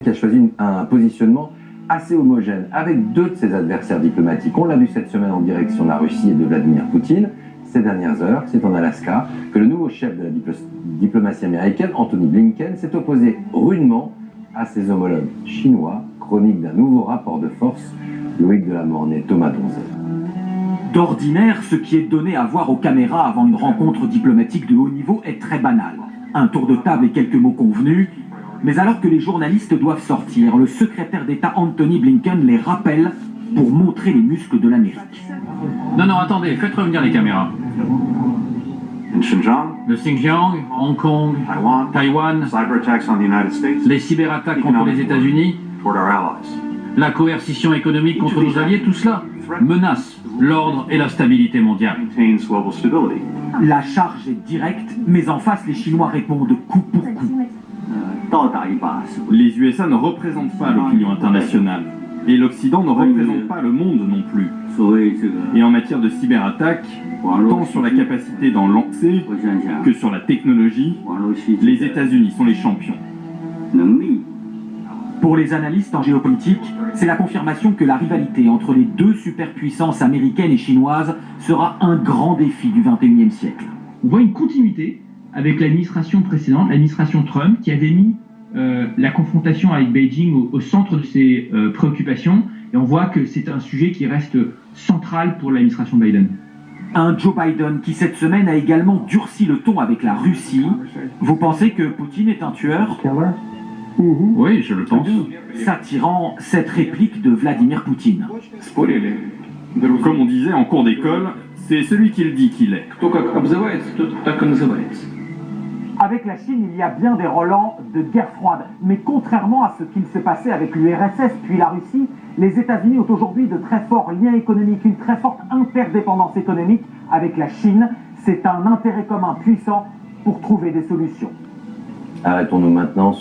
qui a choisi un positionnement assez homogène avec deux de ses adversaires diplomatiques. On l'a vu cette semaine en direction de la Russie et de Vladimir Poutine. Ces dernières heures, c'est en Alaska que le nouveau chef de la diplomatie américaine, Antony Blinken, s'est opposé rudement à ses homologues chinois, chronique d'un nouveau rapport de force. Loïc Delamornay, Thomas Donzel. D'ordinaire, ce qui est donné à voir aux caméras avant une rencontre diplomatique de haut niveau est très banal. Un tour de table et quelques mots convenus. Mais alors que les journalistes doivent sortir, le secrétaire d'État Antony Blinken les rappelle pour montrer les muscles de l'Amérique. Non, attendez, faites revenir les caméras. Le Xinjiang, Hong Kong, Taïwan, les cyberattaques contre les États-Unis, la coercition économique contre nos alliés, tout cela menace l'ordre et la stabilité mondiale. La charge est directe, mais en face, les Chinois répondent coup pour coup. Les USA ne représentent pas l'opinion internationale. Et l'Occident ne représente pas le monde non plus. Et en matière de cyberattaque, tant sur la capacité d'en lancer que sur la technologie, les États-Unis sont les champions. Pour les analystes en géopolitique, c'est la confirmation que la rivalité entre les deux superpuissances américaines et chinoises sera un grand défi du XXIe siècle. On voit une continuité avec l'administration précédente, l'administration Trump, qui avait mis la confrontation avec Beijing au centre de ses préoccupations. Et on voit que c'est un sujet qui reste central pour l'administration Biden. Un Joe Biden qui, cette semaine, a également durci le ton avec la Russie. Vous pensez que Poutine est un tueur ? Oui, je le pense. S'attirant cette réplique de Vladimir Poutine. Comme on disait en cours d'école, c'est celui qui le dit qu'il est. Avec la Chine, il y a bien des relents de guerre froide. Mais contrairement à ce qu'il s'est passé avec l'URSS puis la Russie, les États-Unis ont aujourd'hui de très forts liens économiques, une très forte interdépendance économique avec la Chine. C'est un intérêt commun puissant pour trouver des solutions. Arrêtons-nous maintenant.